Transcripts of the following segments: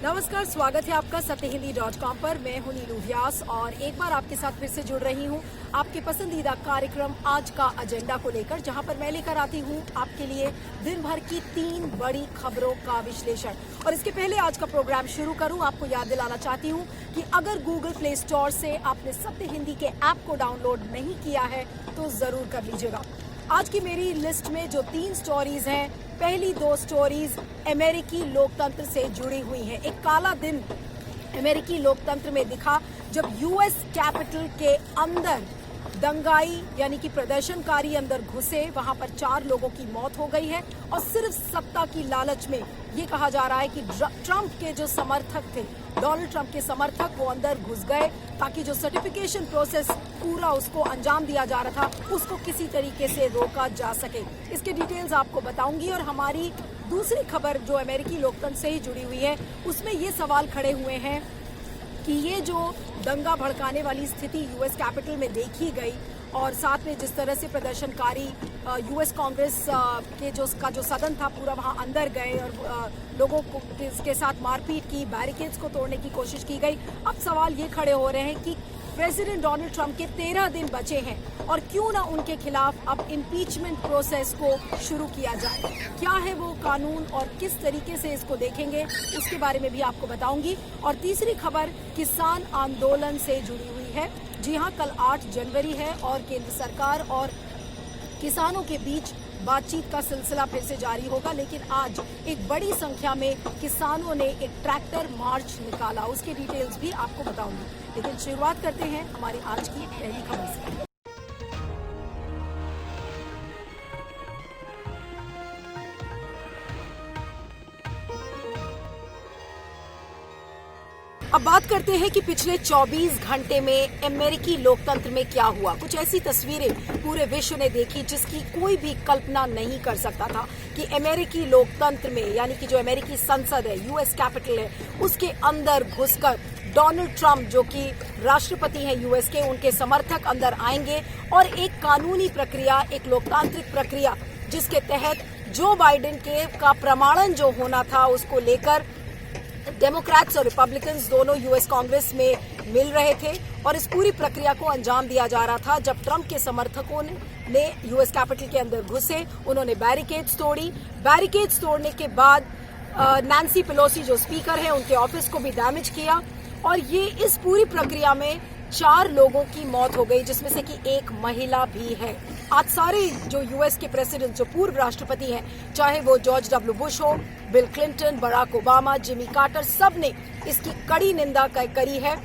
नमस्कार, स्वागत है आपका सत्यहिंदी.com पर। मैं हूं नीलू व्यास और एक बार आपके साथ फिर से जुड़ रही हूं आपके पसंदीदा कार्यक्रम आज का एजेंडा को लेकर, जहां पर मैं लेकर आती हूं आपके लिए दिन भर की 3 बड़ी खबरों का विश्लेषण। और इसके पहले आज का प्रोग्राम शुरू करूं, आपको याद दिलाना चाहती हूं कि अगर गूगल प्ले स्टोर से आपने सत्य हिंदी के ऐप को डाउनलोड नहीं किया है तो जरूर कर लीजिएगा। आज की मेरी लिस्ट में जो 3 स्टोरीज हैं, पहली 2 स्टोरीज अमेरिकी लोकतंत्र से जुड़ी हुई हैं। एक काला दिन अमेरिकी लोकतंत्र में दिखा जब यूएस कैपिटल के अंदर दंगाई यानी कि प्रदर्शनकारी अंदर घुसे, वहां पर 4 लोगों की मौत हो गई है। और सिर्फ सत्ता की लालच में ये कहा जा रहा है कि ट्रंप के जो समर्थक थे, डोनाल्ड ट्रंप के समर्थक, वो अंदर घुस गए ताकि जो सर्टिफिकेशन प्रोसेस पूरा उसको अंजाम दिया जा रहा था उसको किसी तरीके से रोका जा सके। इसके डिटेल्स आपको बताऊंगी। और हमारी दूसरी खबर जो अमेरिकी लोकतंत्र से ही जुड़ी हुई है, उसमें ये सवाल खड़े हुए हैं कि ये जो दंगा भड़काने वाली स्थिति यूएस कैपिटल में देखी गई और साथ में जिस तरह से प्रदर्शनकारी यूएस कांग्रेस जो सदन था पूरा वहां अंदर गए और लोगों को के साथ मारपीट की, बैरिकेड्स को तोड़ने की कोशिश की गई। अब सवाल ये खड़े हो रहे हैं कि प्रेसिडेंट डोनाल्ड ट्रंप के 13 दिन बचे हैं और क्यों ना उनके खिलाफ अब इम्पीचमेंट प्रोसेस को शुरू किया जाए। क्या है वो कानून और किस तरीके से इसको देखेंगे, उसके बारे में भी आपको बताऊंगी। और तीसरी खबर किसान आंदोलन से जुड़ी हुई है। जी हां, कल 8 जनवरी है और केंद्र सरकार और किसानों के बीच बातचीत का सिलसिला फिर से जारी होगा। लेकिन आज एक बड़ी संख्या में किसानों ने एक ट्रैक्टर मार्च निकाला, उसके डिटेल्स भी आपको बताऊंगी। लेकिन शुरुआत करते हैं हमारी आज की पहली खबर से। अब बात करते हैं कि पिछले 24 घंटे में अमेरिकी लोकतंत्र में क्या हुआ। कुछ ऐसी तस्वीरें पूरे विश्व ने देखी जिसकी कोई भी कल्पना नहीं कर सकता था कि अमेरिकी लोकतंत्र में, यानी कि जो अमेरिकी संसद है, यूएस कैपिटल है, उसके अंदर घुसकर डोनाल्ड ट्रंप जो कि राष्ट्रपति हैं यूएस के, उनके समर्थक अंदर आएंगे और एक कानूनी प्रक्रिया, एक लोकतांत्रिक प्रक्रिया जिसके तहत जो बाइडेन का प्रमाणन जो होना था उसको लेकर डेमोक्रेट्स और रिपब्लिकन्स दोनों यूएस कांग्रेस में मिल रहे थे और इस पूरी प्रक्रिया को अंजाम दिया जा रहा था। जब ट्रंप के समर्थकों ने यूएस कैपिटल के अंदर घुसे, उन्होंने बैरिकेड्स तोड़ी। बैरिकेड्स तोड़ने के बाद नैंसी पेलोसी जो स्पीकर है, उनके ऑफिस को भी डैमेज किया और ये इस पूरी प्रक्रिया में 4 लोगों की मौत हो गई, जिसमें से कि एक महिला भी है। आज सारे जो यूएस के प्रेसिडेंट, जो पूर्व राष्ट्रपति हैं, चाहे वो जॉर्ज डब्ल्यू बुश हो, Bill Clinton, Barack Obama, Jimmy Carter, सब ने इसकी कड़ी निंदा करी है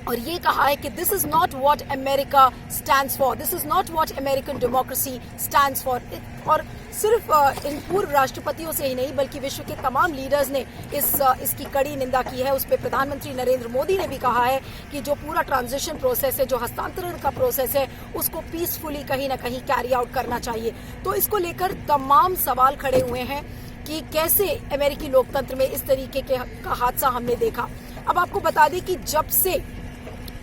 और ये कहा है कि this is not what America stands for, this is not what American democracy stands for. और सिर्फ इन पूर्व राष्ट्रपतियों से ही नहीं बल्कि विश्व के तमाम लीडर्स ने इसकी कड़ी निंदा की है। उस पर प्रधानमंत्री नरेंद्र मोदी ने भी कहा है कि जो पूरा ट्रांजिशन प्रोसेस है, जो हस्तांतरण का प्रोसेस है, उसको पीसफुली कहीं ना कहीं कैरी आउट करना चाहिए। तो इसको लेकर तमाम सवाल खड़े हुए हैं कि कैसे अमेरिकी लोकतंत्र में इस तरीके का हादसा हमने देखा। अब आपको बता दें कि जब से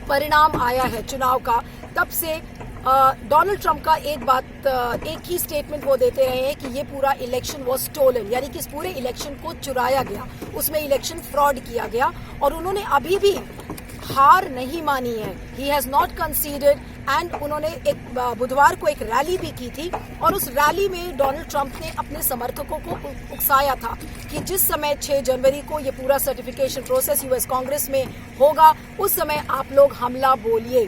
परिणाम आया है चुनाव का, तब से डोनाल्ड ट्रंप का एक ही स्टेटमेंट वो देते रहे हैं कि ये पूरा इलेक्शन वॉज स्टोलन, यानी कि इस पूरे इलेक्शन को चुराया गया, उसमें इलेक्शन फ्रॉड किया गया। और उन्होंने अभी भी हार नहीं मानी है, he has not considered. And उन्होंने एक बुधवार को एक रैली भी की थी और उस रैली में डोनाल्ड ट्रंप ने अपने समर्थकों को उकसाया था कि जिस समय 6 जनवरी को ये पूरा सर्टिफिकेशन प्रोसेस यूएस कांग्रेस में होगा, उस समय आप लोग हमला बोलिए।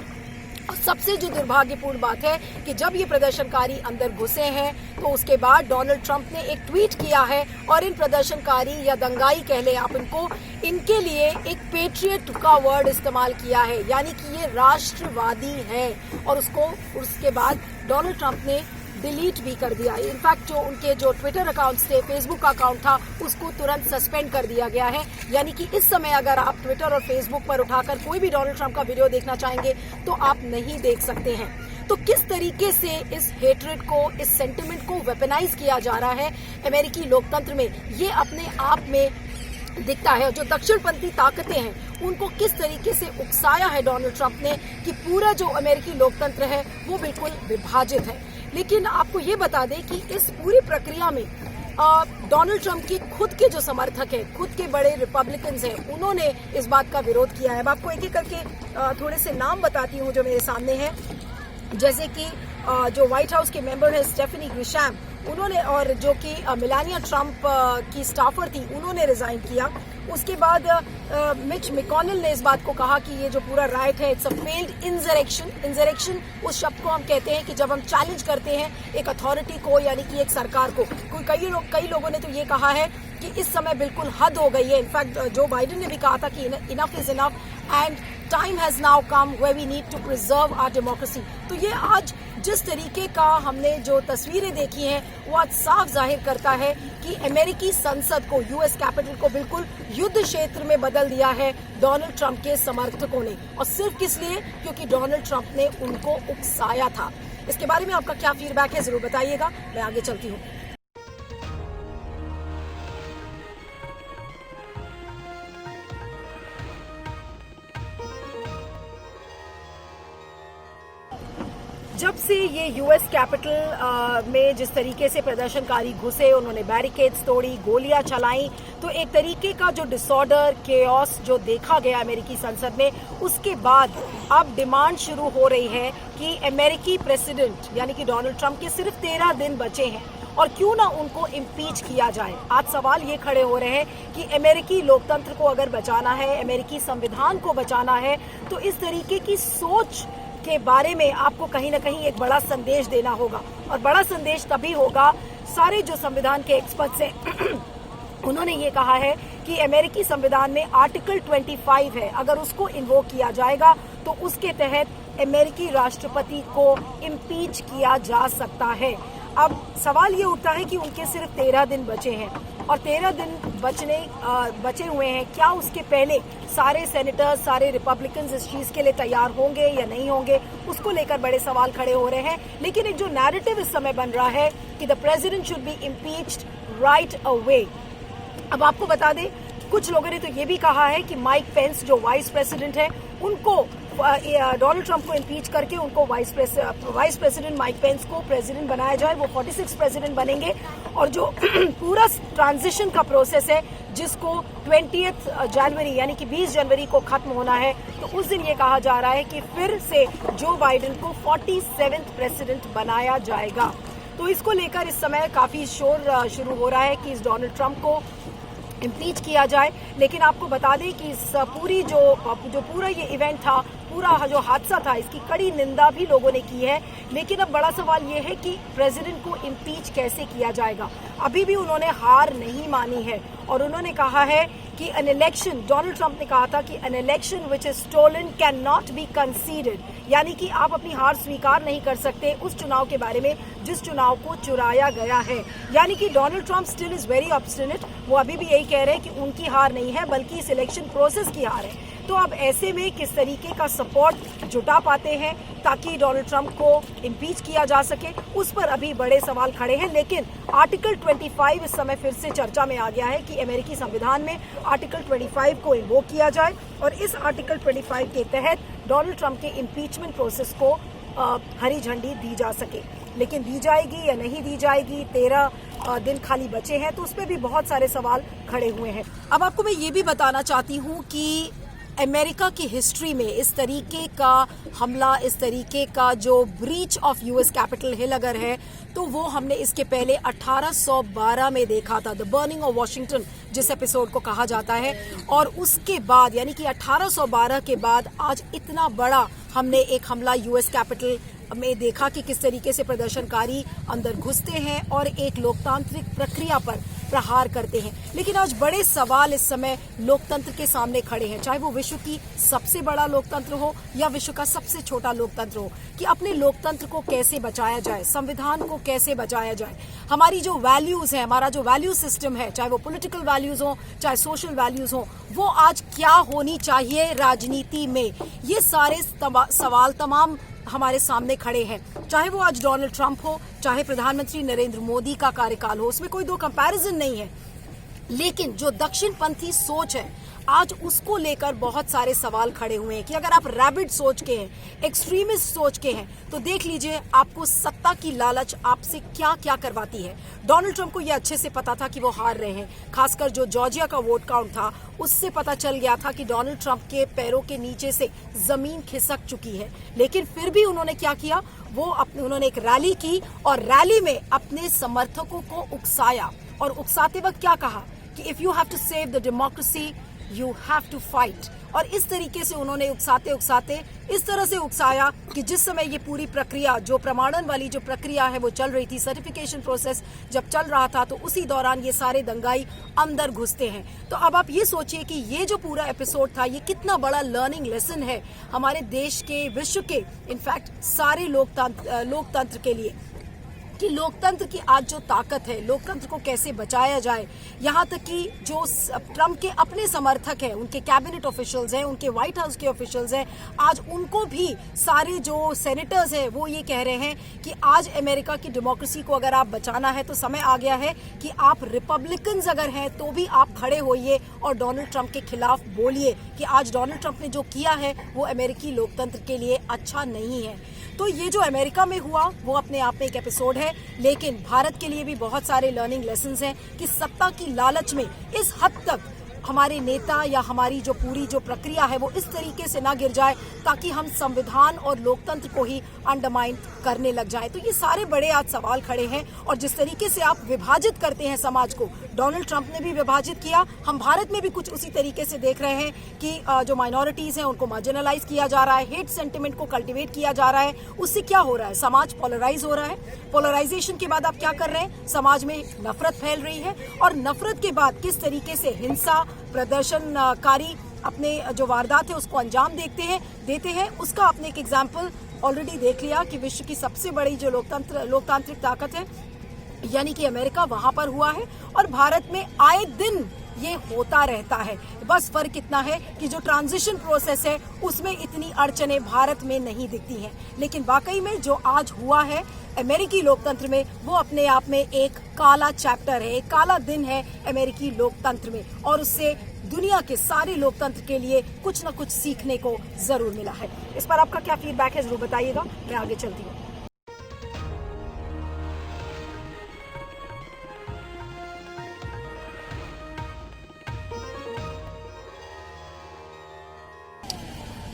और सबसे जो दुर्भाग्यपूर्ण बात है कि जब ये प्रदर्शनकारी अंदर घुसे हैं तो उसके बाद डोनाल्ड ट्रंप ने एक ट्वीट किया है और इन प्रदर्शनकारी या दंगाई कह लें आप इनको, इनके लिए एक पेट्रियट का वर्ड इस्तेमाल किया है, यानी कि ये राष्ट्रवादी है। और उसके बाद डोनाल्ड ट्रंप ने डिलीट भी कर दिया। इनफैक्ट जो उनके जो ट्विटर अकाउंट्स थे, फेसबुक का अकाउंट था, उसको तुरंत सस्पेंड कर दिया गया है। यानी कि इस समय अगर आप ट्विटर और फेसबुक पर उठाकर कोई भी डोनाल्ड ट्रंप का वीडियो देखना चाहेंगे तो आप नहीं देख सकते हैं। तो किस तरीके से इस हेट्रेड को, इस सेंटिमेंट को वेपनाइज किया जा रहा है अमेरिकी लोकतंत्र में, ये अपने आप में दिखता है। जो दक्षिणपंथी ताकतें हैं उनको किस तरीके से उकसाया है डोनाल्ड ट्रंप ने कि पूरा जो अमेरिकी लोकतंत्र है वो बिल्कुल विभाजित है। लेकिन आपको ये बता दें कि इस पूरी प्रक्रिया में डोनाल्ड ट्रंप की खुद के जो समर्थक हैं, खुद के बड़े रिपब्लिकन्स हैं, उन्होंने इस बात का विरोध किया है। अब आपको एक एक करके थोड़े से नाम बताती हूँ जो मेरे सामने हैं। जैसे कि जो व्हाइट हाउस के मेंबर है स्टेफनी ग्रिशैम, उन्होंने, और जो कि मिलानिया ट्रंप की स्टाफर थी, उन्होंने रिजाइन किया। उसके बाद मिच मैकोनेल ने इस बात को कहा कि ये जो पूरा राइट है it's a failed insurrection. Insurrection उस शब्द को हम कहते हैं कि जब हम चैलेंज करते हैं एक अथॉरिटी को, यानी कि एक सरकार को। कई लोगों ने तो ये कहा है कि इस समय बिल्कुल हद हो गई है। इनफैक्ट जो बाइडेन ने भी कहा था कि enough is enough and time has now come where we need to preserve our democracy. तो ये आज जिस तरीके का हमने जो तस्वीरें देखी हैं वो आज साफ जाहिर करता है कि अमेरिकी संसद को, यूएस कैपिटल को बिल्कुल युद्ध क्षेत्र में बदल दिया है डोनाल्ड ट्रंप के समर्थकों ने। और सिर्फ किस लिए? क्योंकि डोनाल्ड ट्रंप ने उनको उकसाया था। इसके बारे में आपका क्या फीडबैक है जरूर बताइएगा। मैं आगे चलती हूँ। जब से ये यूएस कैपिटल में जिस तरीके से प्रदर्शनकारी घुसे, उन्होंने बैरिकेड्स तोड़ी, गोलियां चलाई, तो एक तरीके का जो डिसऑर्डर, केओस जो देखा गया अमेरिकी संसद में, उसके बाद अब डिमांड शुरू हो रही है कि अमेरिकी प्रेसिडेंट यानी कि डोनाल्ड ट्रंप के सिर्फ 13 दिन बचे हैं और क्यों ना उनको इम्पीच किया जाए। आज सवाल ये खड़े हो रहे हैं कि अमेरिकी लोकतंत्र को अगर बचाना है, अमेरिकी संविधान को बचाना है, तो इस तरीके की सोच के बारे में आपको कहीं ना कहीं एक बड़ा संदेश देना होगा। और बड़ा संदेश तभी होगा, सारे जो संविधान के एक्सपर्ट्स हैं उन्होंने ये कहा है कि अमेरिकी संविधान में आर्टिकल 25 है, अगर उसको इन्वोक किया जाएगा तो उसके तहत अमेरिकी राष्ट्रपति को इम्पीच किया जा सकता है। अब सवाल ये उठता है कि उनके सिर्फ 13 दिन बचे हैं और 13 दिन बचे हुए हैं, क्या उसके पहले सारे सेनेटर्स, सारे रिपब्लिकन्स इस चीज के लिए तैयार होंगे या नहीं होंगे, उसको लेकर बड़े सवाल खड़े हो रहे हैं। लेकिन एक जो नैरेटिव इस समय बन रहा है कि the president should be impeached right away. अब आपको बता दें, कुछ लोगों ने तो ये भी कहा है कि माइक पेंस जो वाइस प्रेसिडेंट है, उनको डोनाल्ड ट्रंप को इम्पीच करके उनको वाइस प्रेसिडेंट माइक पेंस को प्रेसिडेंट बनाया जाए, वो 46 प्रेसिडेंट बनेंगे। और जो पूरा ट्रांजिशन का प्रोसेस है जिसको 20 जनवरी यानी कि 20 जनवरी को खत्म होना है, तो उस दिन ये कहा जा रहा है कि फिर से जो बाइडेन को 47th प्रेसिडेंट बनाया जाएगा। तो इसको लेकर इस समय काफी शोर शुरू हो रहा है कि इस डोनाल्ड ट्रंप को इम्पीच किया जाए। लेकिन आपको बता दें कि इस पूरी जो पूरा ये इवेंट था, पूरा जो हादसा था, इसकी कड़ी निंदा भी लोगों ने की है। लेकिन अब बड़ा सवाल ये है कि प्रेसिडेंट को इम्पीच कैसे किया जाएगा। अभी भी उन्होंने हार नहीं मानी है और उन्होंने कहा है कि एन इलेक्शन, डोनाल्ड ट्रंप ने कहा था कि an election which is stolen cannot be considered, यानी कि आप अपनी हार स्वीकार नहीं कर सकते उस चुनाव के बारे में जिस चुनाव को चुराया गया है। यानी कि Donald Trump still is very obstinate, वो अभी भी यही कह रहे हैं कि उनकी हार नहीं है बल्कि इस इलेक्शन प्रोसेस की हार है। तो अब ऐसे में किस तरीके का सपोर्ट जुटा पाते हैं ताकि डोनाल्ड ट्रंप को इम्पीच किया जा सके, उस पर अभी बड़े सवाल खड़े हैं। लेकिन आर्टिकल 25 इस समय फिर से चर्चा में आ गया है कि अमेरिकी संविधान में आर्टिकल 25 को इन्वोक किया जाए और इस आर्टिकल 25 के तहत डोनाल्ड ट्रंप के इम्पीचमेंट प्रोसेस को हरी झंडी दी जा सके। लेकिन दी जाएगी या नहीं दी जाएगी, 13 दिन खाली बचे हैं, तो उस पर भी बहुत सारे सवाल खड़े हुए हैं। अब आपको मैं ये भी बताना चाहती हूँ कि अमेरिका की हिस्ट्री में इस तरीके का हमला, इस तरीके का जो breach of US Capitol Hill अगर है, तो वो हमने इसके पहले 1812 में देखा था, द बर्निंग ऑफ वॉशिंगटन जिस एपिसोड को कहा जाता है। और उसके बाद यानी कि 1812 के बाद आज इतना बड़ा हमने एक हमला यूएस कैपिटल में देखा कि किस तरीके से प्रदर्शनकारी अंदर घुसते हैं और एक लोकतांत्रिक प्रक्रिया पर प्रहार करते हैं। लेकिन आज बड़े सवाल इस समय लोकतंत्र के सामने खड़े हैं, चाहे वो विश्व की सबसे बड़ा लोकतंत्र हो या विश्व का सबसे छोटा लोकतंत्र हो, कि अपने लोकतंत्र को कैसे बचाया जाए, संविधान को कैसे बचाया जाए। हमारी जो वैल्यूज है, हमारा जो वैल्यू सिस्टम है, चाहे वो पॉलिटिकल वैल्यूज हो चाहे सोशल वैल्यूज हो, वो आज क्या होनी चाहिए राजनीति में, ये सारे सवाल तमाम हमारे सामने खड़े हैं। चाहे वो आज डोनाल्ड ट्रंप हो, चाहे प्रधानमंत्री नरेंद्र मोदी का कार्यकाल हो, उसमें कोई दो कंपैरिजन नहीं है। लेकिन जो दक्षिणपंथी सोच है आज उसको लेकर बहुत सारे सवाल खड़े हुए हैं कि अगर आप रैबिड सोच के हैं, एक्सट्रीमिस्ट सोच के हैं, तो देख लीजिए आपको सत्ता की लालच आपसे क्या क्या करवाती है। डोनाल्ड ट्रंप को यह अच्छे से पता था कि वो हार रहे हैं, खासकर जो जॉर्जिया का वोट काउंट था उससे पता चल गया था कि डोनाल्ड ट्रंप के पैरों के नीचे से जमीन खिसक चुकी है। लेकिन फिर भी उन्होंने क्या किया, उन्होंने एक रैली की और रैली में अपने समर्थकों को उकसाया और उकसाते वक्त क्या कहा कि if you have to save the democracy you have to fight. और इस तरीके से उन्होंने उकसाते उकसाते इस तरह से उकसाया कि जिस समय ये पूरी प्रक्रिया, जो प्रमाणन वाली जो प्रक्रिया है वो चल रही थी, सर्टिफिकेशन प्रोसेस जब चल रहा था, तो उसी दौरान ये सारे दंगाई अंदर घुसते हैं। तो अब आप ये सोचिए कि ये जो पूरा एपिसोड था ये कितना बड़ा लर्निंग लेसन है हमारे देश के, विश्व के, इनफैक्ट सारे लोकतंत्र के लिए, कि लोकतंत्र की आज जो ताकत है, लोकतंत्र को कैसे बचाया जाए। यहाँ तक कि जो ट्रंप के अपने समर्थक हैं, उनके कैबिनेट ऑफिशियल्स हैं, उनके व्हाइट हाउस के ऑफिशियल्स हैं, आज उनको भी सारे जो सेनेटर्स हैं वो ये कह रहे हैं कि आज अमेरिका की डेमोक्रेसी को अगर आप बचाना है तो समय आ गया है कि आप रिपब्लिकन्स अगर हैं तो भी आप खड़े होइए और डोनाल्ड ट्रंप के खिलाफ बोलिए कि आज डोनाल्ड ट्रंप ने जो किया है वो अमेरिकी लोकतंत्र के लिए अच्छा नहीं है। तो ये जो अमेरिका में हुआ वो अपने आप में एक एपिसोड है, लेकिन भारत के लिए भी बहुत सारे लर्निंग लेसन्स हैं कि सत्ता की लालच में इस हद तक हमारे नेता या हमारी जो पूरी जो प्रक्रिया है वो इस तरीके से ना गिर जाए ताकि हम संविधान और लोकतंत्र को ही अंडरमाइन करने लग जाए। तो ये सारे बड़े आज सवाल खड़े हैं और जिस तरीके से आप विभाजित करते हैं समाज को, डोनाल्ड ट्रंप ने भी विभाजित किया, हम भारत में भी कुछ उसी तरीके से देख रहे हैं कि जो माइनॉरिटीज हैं उनको मार्जिनलाइज किया जा रहा है, हेट सेंटिमेंट को कल्टिवेट किया जा रहा है। उससे क्या हो रहा है, समाज पोलराइज हो रहा है। पोलराइजेशन के बाद आप क्या कर रहे हैं, समाज में नफरत फैल रही है और नफरत के बाद किस तरीके से हिंसा, प्रदर्शनकारी अपने जो वारदात है उसको अंजाम देते हैं, उसका आपने एक एग्जाम्पल ऑलरेडी देख लिया कि विश्व की सबसे बड़ी जो लोकतांत्रिक ताकत है यानी कि अमेरिका, वहां पर हुआ है और भारत में आए दिन ये होता रहता है। बस फर्क इतना है कि जो ट्रांजिशन प्रोसेस है उसमें इतनी अड़चने भारत में नहीं दिखती हैं, लेकिन वाकई में जो आज हुआ है अमेरिकी लोकतंत्र में वो अपने आप में एक काला चैप्टर है, एक काला दिन है अमेरिकी लोकतंत्र में और उससे दुनिया के सारे लोकतंत्र के लिए कुछ न कुछ सीखने को जरूर मिला है। इस पर आपका क्या फीडबैक है जरूर बताइएगा, मैं आगे चलती हूँ।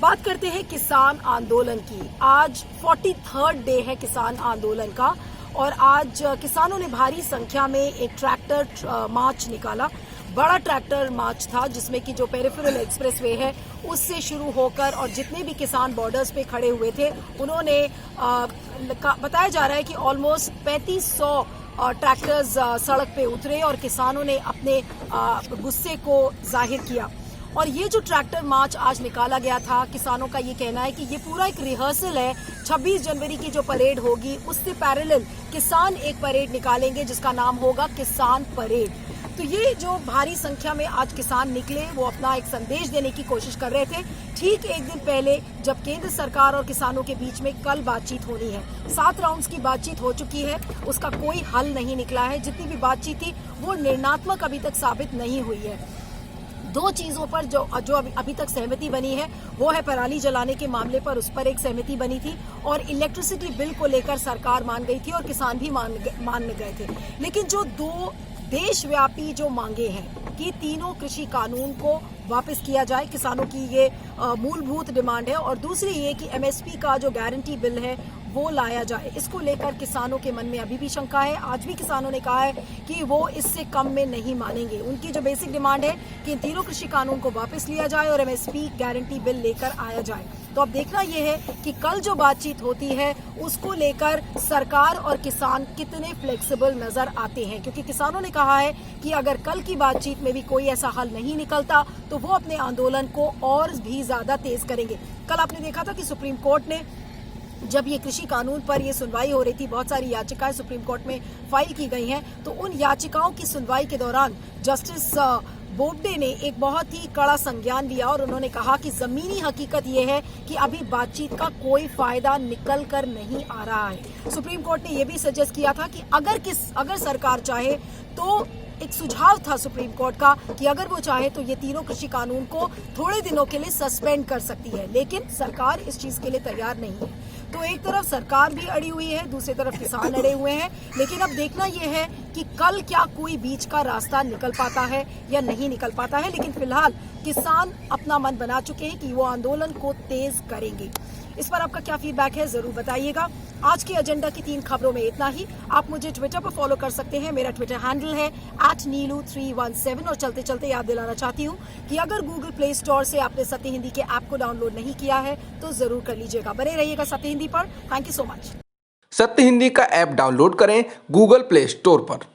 बात करते हैं किसान आंदोलन की। आज 43rd डे है किसान आंदोलन का और आज किसानों ने भारी संख्या में एक ट्रैक्टर मार्च निकाला। बड़ा ट्रैक्टर मार्च था जिसमें कि जो पेरिफेरल एक्सप्रेसवे है उससे शुरू होकर और जितने भी किसान बॉर्डर्स पे खड़े हुए थे उन्होंने बताया जा रहा है कि ऑलमोस्ट 3500 ट्रैक्टर्स सड़क पे उतरे और किसानों ने अपने गुस्से को जाहिर किया। और ये जो ट्रैक्टर मार्च आज निकाला गया था, किसानों का ये कहना है कि ये पूरा एक रिहर्सल है। 26 जनवरी की जो परेड होगी उससे पैरेलल किसान एक परेड निकालेंगे जिसका नाम होगा किसान परेड। तो ये जो भारी संख्या में आज किसान निकले वो अपना एक संदेश देने की कोशिश कर रहे थे, ठीक एक दिन पहले जब केंद्र सरकार और किसानों के बीच में कल बातचीत होनी है। 7 राउंड्स की बातचीत हो चुकी है, उसका कोई हल नहीं निकला है। जितनी भी बातचीत थी वो निर्णात्मक अभी तक साबित नहीं हुई है। 2 चीजों पर जो अभी तक सहमति बनी है वो है पराली जलाने के मामले पर, उस पर एक सहमति बनी थी और इलेक्ट्रिसिटी बिल को लेकर सरकार मान गई थी और किसान भी मान गए थे। लेकिन जो 2 देशव्यापी जो मांगे हैं कि तीनों कृषि कानून को वापस किया जाए, किसानों की ये मूलभूत डिमांड है, और दूसरी ये कि एमएसपी का जो गारंटी बिल है वो लाया जाए, इसको लेकर किसानों के मन में अभी भी शंका है। आज भी किसानों ने कहा है कि वो इससे कम में नहीं मानेंगे। उनकी जो बेसिक डिमांड है कि इन तीनों कृषि कानून को वापस लिया जाए और एमएसपी गारंटी बिल लेकर आया जाए। तो अब देखना यह है कि कल जो बातचीत होती है उसको लेकर सरकार और किसान कितने फ्लेक्सिबल नजर आते हैं, क्योंकि किसानों ने कहा है कि अगर कल की बातचीत में भी कोई ऐसा हल नहीं निकलता तो वो अपने आंदोलन को और भी ज्यादा तेज करेंगे। कल आपने देखा था कि सुप्रीम कोर्ट ने जब ये कृषि कानून पर ये सुनवाई हो रही थी, बहुत सारी याचिकाएं सुप्रीम कोर्ट में फाइल की गई हैं, तो उन याचिकाओं की सुनवाई के दौरान जस्टिस बोबडे ने एक बहुत ही कड़ा संज्ञान लिया और उन्होंने कहा कि जमीनी हकीकत यह है कि अभी बातचीत का कोई फायदा निकल कर नहीं आ रहा है। सुप्रीम कोर्ट ने यह भी सजेस्ट किया था कि अगर सरकार चाहे तो एक सुझाव था सुप्रीम कोर्ट का कि अगर वो चाहे तो ये तीनों कृषि कानून को थोड़े दिनों के लिए सस्पेंड कर सकती है, लेकिन सरकार इस चीज के लिए तैयार नहीं है। तो एक तरफ सरकार भी अड़ी हुई है, दूसरी तरफ किसान अड़े हुए हैं, लेकिन अब देखना यह है कि कल क्या कोई बीच का रास्ता निकल पाता है या नहीं निकल पाता है। लेकिन फिलहाल किसान अपना मन बना चुके हैं कि वो आंदोलन को तेज करेंगे। इस पर आपका क्या फीडबैक है जरूर बताइएगा। आज की एजेंडा की 3 खबरों में इतना ही। आप मुझे ट्विटर पर फॉलो कर सकते हैं, मेरा ट्विटर हैंडल है @neelu317। और चलते चलते याद दिलाना चाहती हूँ कि अगर गूगल प्ले स्टोर से आपने सत्य हिंदी के ऐप को डाउनलोड नहीं किया है तो जरूर कर लीजिएगा। बने रहिएगा सत्य हिंदी पर। Thank you so much. सत्य हिंदी का ऐप डाउनलोड करें गूगल प्ले स्टोर पर।